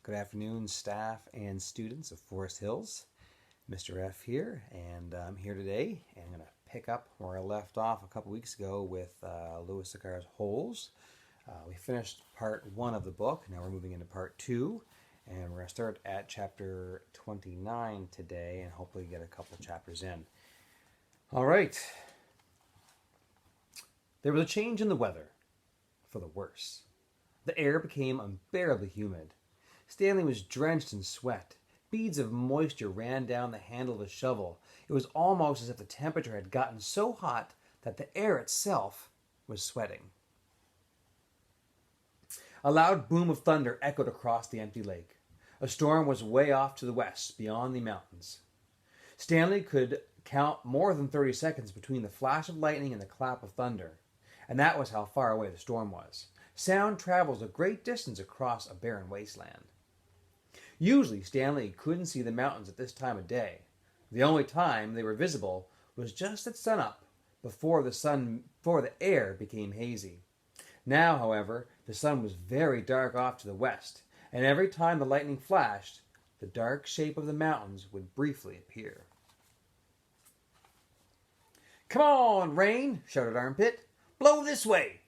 Good afternoon, staff and students of Forest Hills. Mr. F here, and I'm here today, and I'm going to pick up where I left off a couple weeks ago with Louis Sachar's Holes. We finished part 1 of the book. Now we're moving into part 2, and we're going to start at chapter 29 today, and hopefully get a couple chapters in. All right. There was a change in the weather, for the worse. The air became unbearably humid. Stanley was drenched in sweat. Beads of moisture ran down the handle of the shovel. It was almost as if the temperature had gotten so hot that the air itself was sweating. A loud boom of thunder echoed across the empty lake. A storm was way off to the west, beyond the mountains. Stanley could count more than 30 seconds between the flash of lightning and the clap of thunder, and that was how far away the storm was. Sound travels a great distance across a barren wasteland. Usually, Stanley couldn't see the mountains at this time of day. The only time they were visible was just at sunup, before the air became hazy. Now, however, the sun was very dark off to the west, and every time the lightning flashed, the dark shape of the mountains would briefly appear. "Come on, rain!" shouted Armpit. "Blow this way!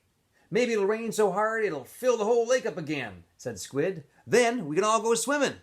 Maybe it'll rain so hard it'll fill the whole lake up again," said Squid. "Then we can all go swimming."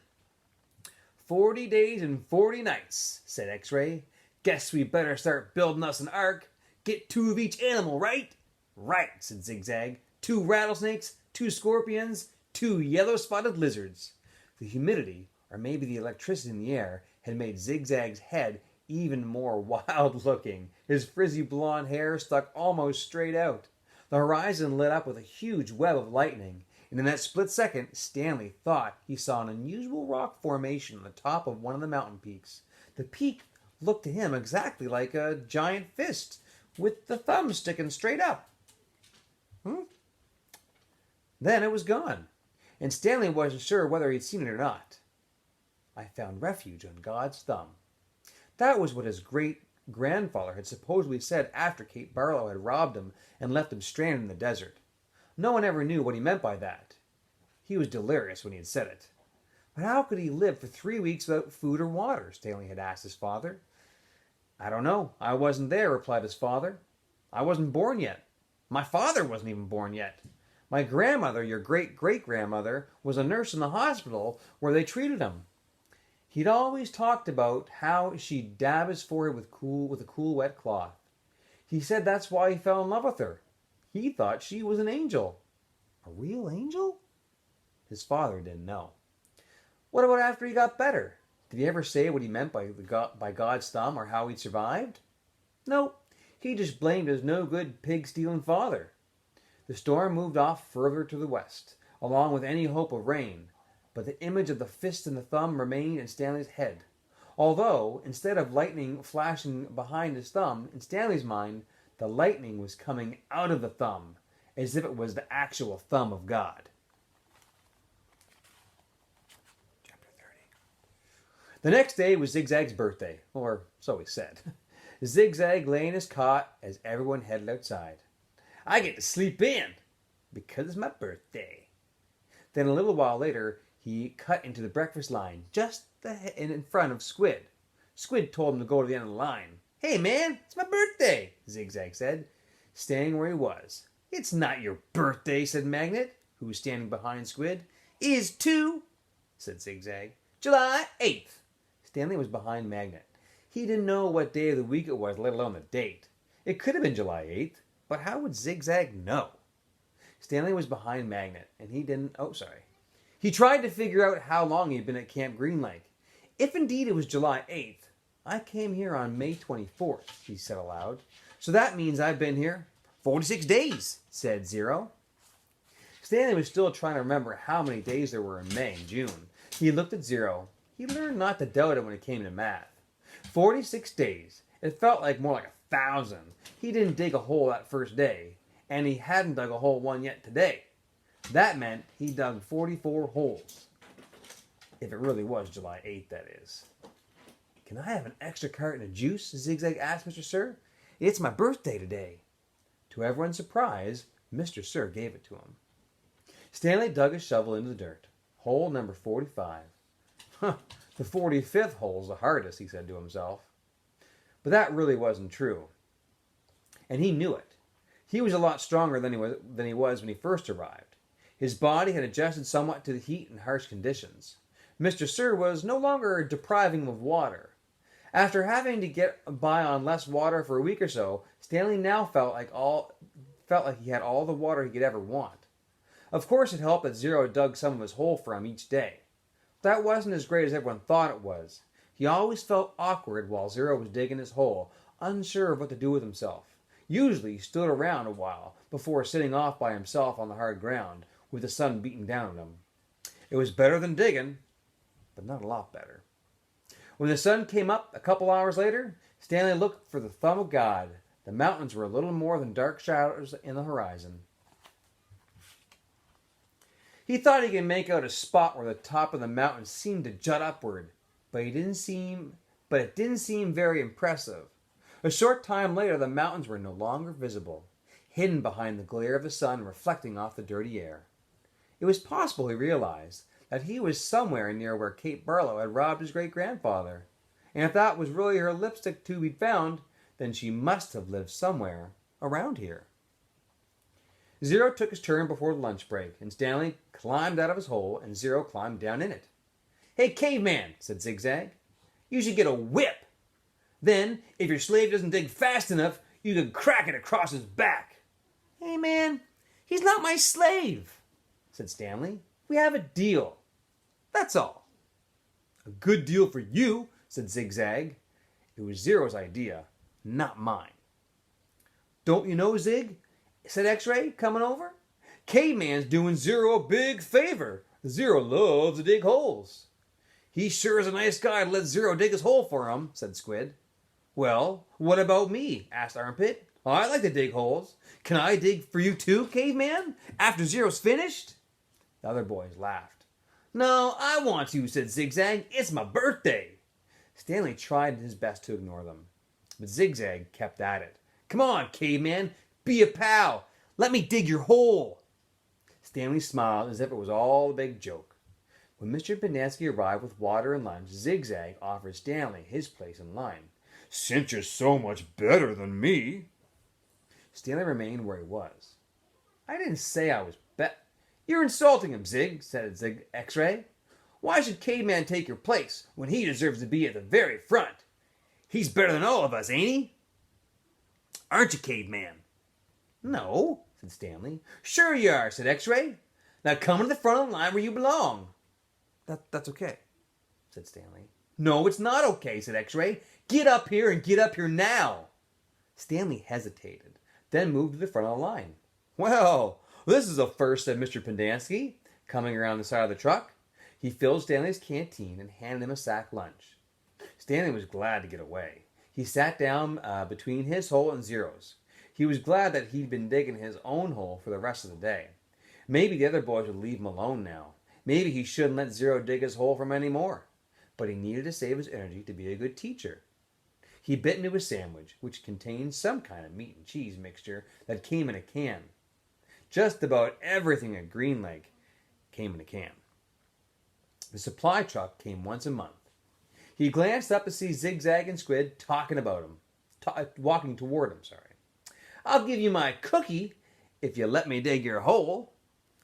40 days and 40 nights, said X-Ray. "Guess we better start building us an ark. Get 2 of each animal, right?" "Right," said Zigzag. 2 rattlesnakes, 2 scorpions, 2 yellow-spotted lizards. The humidity, or maybe the electricity in the air, had made Zigzag's head even more wild-looking. His frizzy blonde hair stuck almost straight out. The horizon lit up with a huge web of lightning, and in that split second, Stanley thought he saw an unusual rock formation on the top of one of the mountain peaks. The peak looked to him exactly like a giant fist, with the thumb sticking straight up. Then it was gone, and Stanley wasn't sure whether he'd seen it or not. "I found refuge on God's thumb." That was what his great-grandfather had supposedly said after Kate Barlow had robbed him and left him stranded in the desert. No one ever knew what he meant by that. He was delirious when he had said it. But how could he live for 3 weeks without food or water? Stanley had asked his father. "I don't know. I wasn't there," replied his father. "I wasn't born yet. My father wasn't even born yet. My grandmother, your great-great-grandmother, was a nurse in the hospital where they treated him. He'd always talked about how she'd dab his forehead with a cool wet cloth. He said that's why he fell in love with her. He thought she was an angel." "A real angel?" His father didn't know. "What about after he got better? Did he ever say what he meant by God's thumb or how he'd survived?" "No, he just blamed his no-good pig-stealing father." The storm moved off further to the west, along with any hope of rain, but the image of the fist and the thumb remained in Stanley's head. Although, instead of lightning flashing behind his thumb, in Stanley's mind, the lightning was coming out of the thumb, as if it was the actual thumb of God. Chapter 30. The next day was Zigzag's birthday, or so he said. Zigzag lay in his cot as everyone headed outside. "I get to sleep in, because it's my birthday." Then a little while later, he cut into the breakfast line, just in front of Squid. Squid told him to go to the end of the line. "Hey, man, it's my birthday," Zigzag said, staying where he was. "It's not your birthday," said Magnet, who was standing behind Squid. "Is too," said Zigzag. "July 8th. Stanley was behind Magnet. He didn't know what day of the week it was, let alone the date. It could have been July 8th, but how would Zigzag know? Stanley was behind Magnet, and he didn't... He tried to figure out how long he'd been at Camp Green Lake. If indeed it was July 8th, "I came here on May 24th, he said aloud. "So that means I've been here 46 days, said Zero. Stanley was still trying to remember how many days there were in May and June. He looked at Zero. He learned not to doubt it when it came to math. 46 days. It felt like more like 1,000. He didn't dig a hole that first day, and he hadn't dug a hole one yet today. That meant he dug 44 holes. If it really was July 8th, that is. "Can I have an extra carton of juice?" Zigzag asked Mr. Sir. "It's my birthday today." To everyone's surprise, Mr. Sir gave it to him. Stanley dug his shovel into the dirt. Hole number 45. Huh, the 45th hole's the hardest, he said to himself. But that really wasn't true. And he knew it. He was a lot stronger than he was when he first arrived. His body had adjusted somewhat to the heat and harsh conditions. Mr. Sir was no longer depriving him of water. After having to get by on less water for a week or so, Stanley now felt like he had all the water he could ever want. Of course, it helped that Zero dug some of his hole for him each day. That wasn't as great as everyone thought it was. He always felt awkward while Zero was digging his hole, unsure of what to do with himself. Usually he stood around a while before sitting off by himself on the hard ground, with the sun beating down on him. It was better than digging, but not a lot better. When the sun came up a couple hours later, Stanley looked for the thumb of God. The mountains were little more than dark shadows in the horizon. He thought he could make out a spot where the top of the mountain seemed to jut upward, but it didn't seem very impressive. A short time later, the mountains were no longer visible, hidden behind the glare of the sun reflecting off the dirty air. It was possible, he realized, that he was somewhere near where Kate Barlow had robbed his great-grandfather. And if that was really her lipstick tube he'd found, then she must have lived somewhere around here. Zero took his turn before the lunch break, and Stanley climbed out of his hole, and Zero climbed down in it. "Hey, caveman," said Zigzag, "you should get a whip. Then, if your slave doesn't dig fast enough, you can crack it across his back." "Hey, man, he's not my slave," said Stanley. "We have a deal. That's all." "A good deal for you," said Zigzag. It was Zero's idea, not mine. "Don't you know, Zig?" said X-Ray, coming over. "Caveman's doing Zero a big favor. Zero loves to dig holes." "He sure is a nice guy to let Zero dig his hole for him," said Squid. "Well, what about me?" asked Armpit. "I like to dig holes. Can I dig for you too, Caveman, after Zero's finished?" The other boys laughed. "No, I want to," said Zigzag. "It's my birthday." Stanley tried his best to ignore them, but Zigzag kept at it. "Come on, Caveman, be a pal. Let me dig your hole." Stanley smiled as if it was all a big joke. When Mr. Pendansky arrived with water and lunch, Zigzag offered Stanley his place in line. "Since you're so much better than me." Stanley remained where he was. "I didn't say I was You're insulting him, Zig," said X-Ray. "Why should Caveman take your place when he deserves to be at the very front? He's better than all of us, ain't he? Aren't you, Caveman?" "No," said Stanley. "Sure you are," said X-Ray. "Now come to the front of the line where you belong." That's okay," said Stanley. "No, it's not okay," said X-Ray. "Get up here and get up here now." Stanley hesitated, then moved to the front of the line. "Well, this is a first," said Mr. Pendansky, coming around the side of the truck. He filled Stanley's canteen and handed him a sack lunch. Stanley was glad to get away. He sat down between his hole and Zero's. He was glad that he'd been digging his own hole for the rest of the day. Maybe the other boys would leave him alone now. Maybe he shouldn't let Zero dig his hole for him anymore. But he needed to save his energy to be a good teacher. He bit into his sandwich, which contained some kind of meat and cheese mixture that came in a can. Just about everything at Green Lake came in a can. The supply truck came once a month. He glanced up to see Zigzag and Squid walking toward him. "I'll give you my cookie if you let me dig your hole,"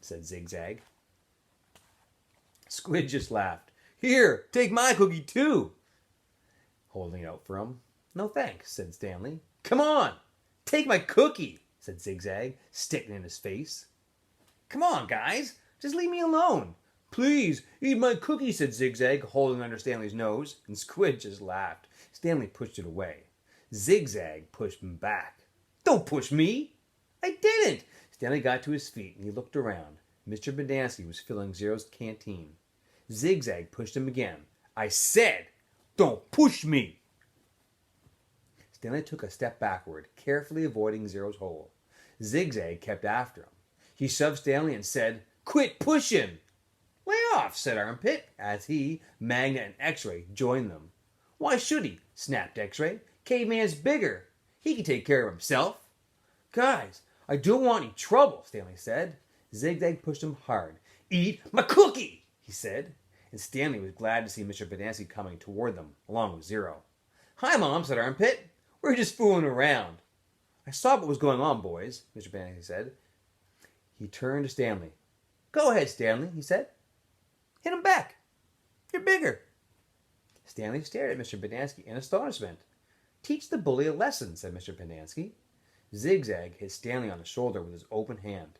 said Zigzag. Squid just laughed. "Here, take my cookie too," holding it out for him. "No thanks," said Stanley. "Come on, take my cookie," said Zigzag, sticking in his face. "Come on, guys, just leave me alone." "Please, eat my cookie," said Zigzag, holding under Stanley's nose, and Squid just laughed. Stanley pushed it away. Zigzag pushed him back. "Don't push me." "I didn't." Stanley got to his feet, and he looked around. Mr. Pendansky was filling Zero's canteen. Zigzag pushed him again. "I said, don't push me." Stanley took a step backward, carefully avoiding Zero's hole. Zigzag kept after him. He shoved Stanley and said, "Quit pushing." "Lay off," said Armpit, as he, Magnet, and X-Ray joined them. "Why should he?" snapped X-Ray. "Caveman's bigger. He can take care of himself." "Guys, I don't want any trouble," Stanley said. Zigzag pushed him hard. "Eat my cookie," he said, and Stanley was glad to see Mr. Pedanski coming toward them, along with Zero. "Hi, Mom," said Armpit. "We're just fooling around." "I saw what was going on, boys," Mr. Pedanski said. He turned to Stanley. "Go ahead, Stanley," he said. "Hit him back. You're bigger." Stanley stared at Mr. Pedanski in astonishment. "Teach the bully a lesson," said Mr. Pedanski. Zigzag hit Stanley on the shoulder with his open hand.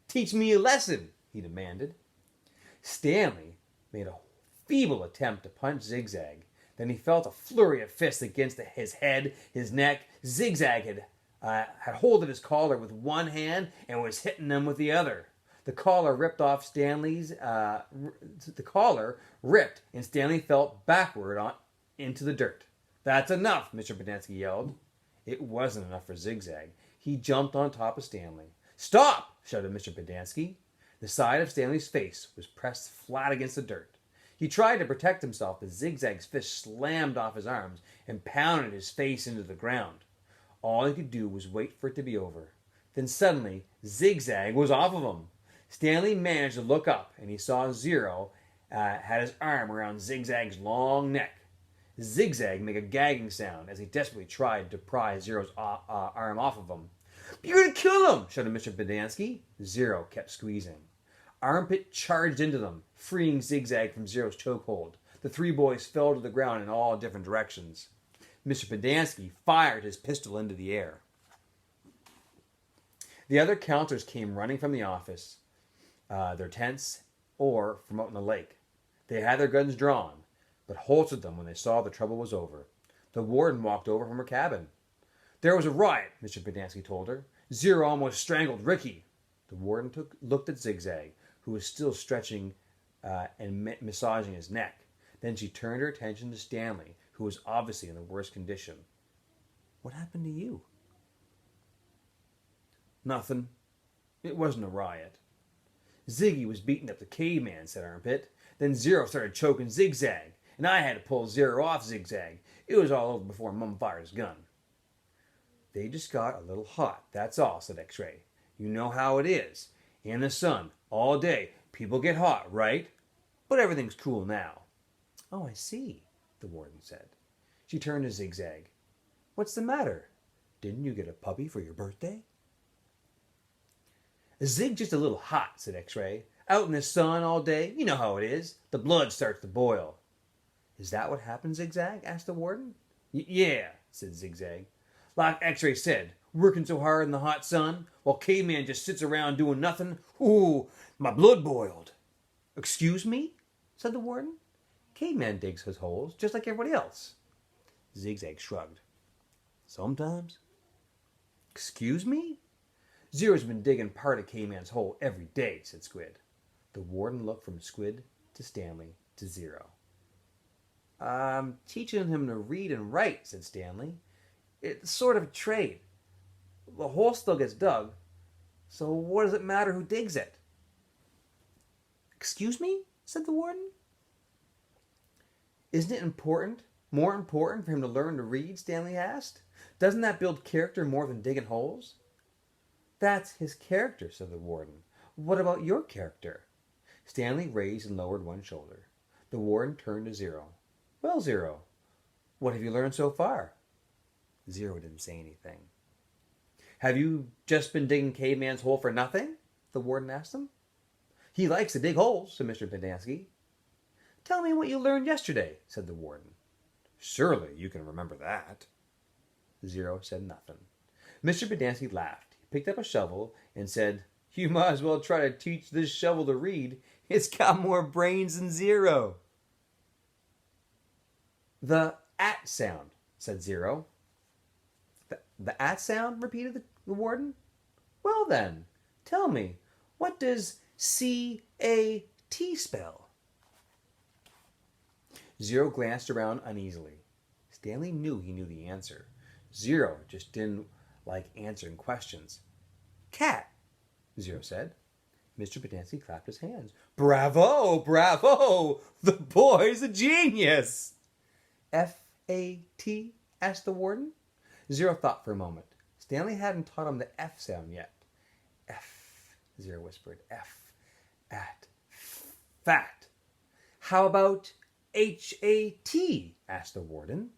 "Teach me a lesson," he demanded. Stanley made a feeble attempt to punch Zigzag. Then he felt a flurry of fists against his head, his neck. Zigzag had hold of his collar with one hand and was hitting him with the other. The collar ripped off Stanley's. The collar ripped, and Stanley fell backward into the dirt. "That's enough," Mr. Pedanski yelled. It wasn't enough for Zigzag. He jumped on top of Stanley. "Stop!" shouted Mr. Pedanski. The side of Stanley's face was pressed flat against the dirt. He tried to protect himself, but Zigzag's fist slammed off his arms and pounded his face into the ground. All he could do was wait for it to be over. Then suddenly, Zigzag was off of him. Stanley managed to look up, and he saw Zero had his arm around Zigzag's long neck. Zigzag made a gagging sound as he desperately tried to pry Zero's arm off of him. "You're going to kill him!" shouted Mr. Pedanski. Zero kept squeezing. Armpit charged into them, freeing Zigzag from Zero's chokehold. The three boys fell to the ground in all different directions. Mr. Pedanski fired his pistol into the air. The other counselors came running from the office, their tents, or from out in the lake. They had their guns drawn, but holstered them when they saw the trouble was over. The warden walked over from her cabin. "There was a riot," Mr. Pedanski told her. "Zero almost strangled Ricky." The warden looked at Zigzag, who was still stretching and massaging his neck. Then she turned her attention to Stanley, who was obviously in the worst condition. "What happened to you?" "Nothing. It wasn't a riot." "Ziggy was beating up the caveman," said Armpit. "Then Zero started choking Zigzag, and I had to pull Zero off Zigzag. It was all over before Mum fired his gun." "They just got a little hot, that's all," said X-Ray. "You know how it is. In the sun, all day, people get hot, right? But everything's cool now." "Oh, I see," the warden said. She turned to Zigzag. "What's the matter? Didn't you get a puppy for your birthday?" "Zig's just a little hot," said X-Ray. "Out in the sun all day, you know how it is. The blood starts to boil." "Is that what happened, Zigzag?" asked the warden. Yeah," said Zigzag. "Like X-Ray said, working so hard in the hot sun, while Caveman just sits around doing nothing. Ooh, my blood boiled." "Excuse me?" said the warden. "Caveman digs his holes just like everybody else." Zigzag shrugged. "Sometimes." "Excuse me?" "Zero's been digging part of Caveman's hole every day," said Squid. The warden looked from Squid to Stanley to Zero. "I'm teaching him to read and write," said Stanley. "It's sort of a trade. The hole still gets dug, so what does it matter who digs it?" "Excuse me?" said the warden. "Isn't it more important for him to learn to read?" Stanley asked. "Doesn't that build character more than digging holes?" "That's his character," said the warden. "What about your character?" Stanley raised and lowered one shoulder. The warden turned to Zero. "Well, Zero, what have you learned so far?" Zero didn't say anything. "Have you just been digging Caveman's hole for nothing?" the warden asked him. "He likes to dig holes," said Mr. Pedanski. "Tell me what you learned yesterday," said the warden. "Surely you can remember that." Zero said nothing. Mr. Pedanski laughed. He picked up a shovel and said, "You might as well try to teach this shovel to read. It's got more brains than Zero." "The at sound," said Zero. The at sound?" repeated the warden. "Well then, tell me, what does C-A-T spell?" Zero glanced around uneasily. Stanley knew he knew the answer. Zero just didn't like answering questions. "Cat," Zero said. Mr. Pedanski clapped his hands. "Bravo! Bravo! The boy's a genius!" "F-A-T?" asked the warden. Zero thought for a moment. Stanley hadn't taught him the F sound yet. "F," Zero whispered. "F. At. Fat." How about H-A-T? Asked the warden.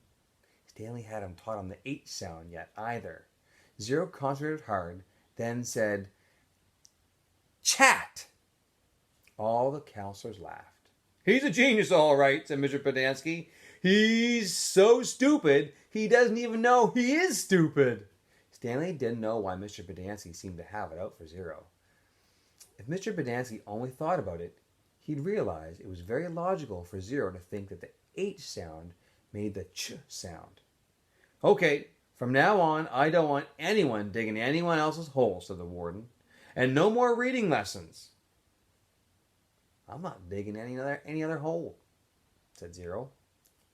Stanley hadn't taught him the H sound yet either. Zero concentrated hard, then said, chat. All the counselors laughed. He's a genius, all right, said Mr. Pedansky. He's so stupid, he doesn't even know he is stupid. Stanley didn't know why Mr. Pedansky seemed to have it out for Zero. If Mr. Pedansky only thought about it, he'd realize it was very logical for Zero to think that the H sound made the ch sound. Okay, from now on, I don't want anyone digging anyone else's hole, said the warden. And no more reading lessons. I'm not digging any other hole, said Zero.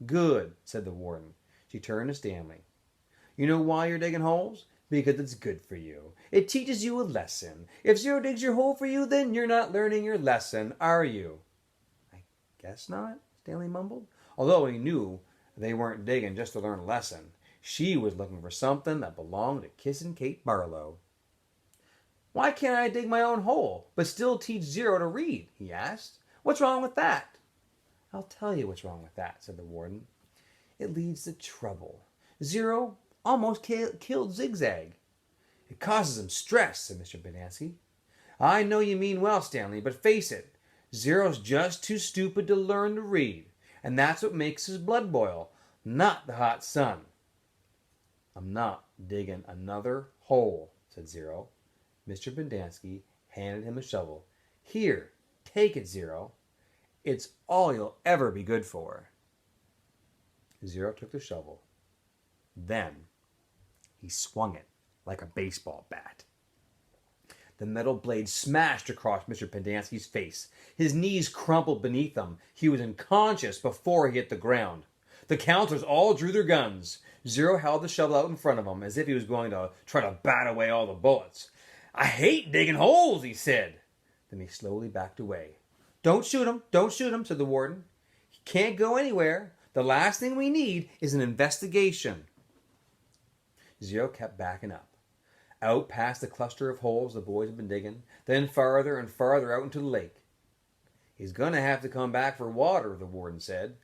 Good, said the warden. She turned to Stanley. You know why you're digging holes? Because it's good for you. It teaches you a lesson. If Zero digs your hole for you, then you're not learning your lesson, are you? I guess not, Stanley mumbled. Although he knew they weren't digging just to learn a lesson. She was looking for something that belonged to Kissin' Kate Barlow. Why can't I dig my own hole, but still teach Zero to read? He asked. What's wrong with that? I'll tell you what's wrong with that, said the warden. It leads to trouble. Zero almost killed Zigzag. It causes him stress, said Mr. Pedansky. I know you mean well, Stanley, but face it, Zero's just too stupid to learn to read, and that's what makes his blood boil, not the hot sun. I'm not digging another hole, said Zero. Mr. Pedansky handed him a shovel. Here, take it, Zero. It's all you'll ever be good for. Zero took the shovel. Then he swung it like a baseball bat. The metal blade smashed across Mr. Pedansky's face. His knees crumpled beneath him. He was unconscious before he hit the ground. The counselors all drew their guns. Zero held the shovel out in front of him as if he was going to try to bat away all the bullets. I hate digging holes, he said. Then he slowly backed away. Don't shoot him, said the warden. He can't go anywhere. The last thing we need is an investigation. Zero kept backing up. Out past the cluster of holes the boys had been digging, then farther and farther out into the lake. He's going to have to come back for water, the warden said.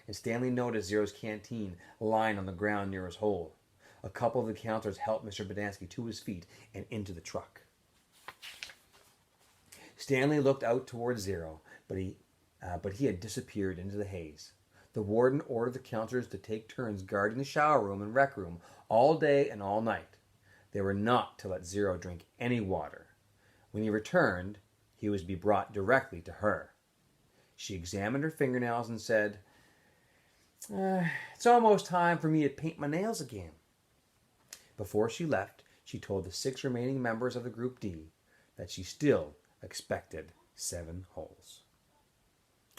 And Stanley noticed Zero's canteen lying on the ground near his hole. A couple of the counselors helped Mr. Pedansky to his feet and into the truck. Stanley looked out towards Zero, but he had disappeared into the haze. The warden ordered the counselors to take turns guarding the shower room and rec room all day and all night. They were not to let Zero drink any water. When he returned, he was to be brought directly to her. She examined her fingernails and said, it's almost time for me to paint my nails again. Before she left, she told the 6 remaining members of the Group D that she still expected 7 holes.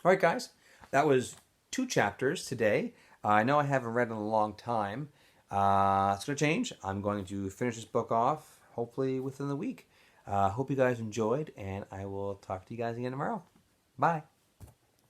All right, guys, that was 2 chapters today. I know I haven't read in a long time. It's going to change. I'm going to finish this book off, hopefully within the week. Hope you guys enjoyed, and I will talk to you guys again tomorrow. Bye.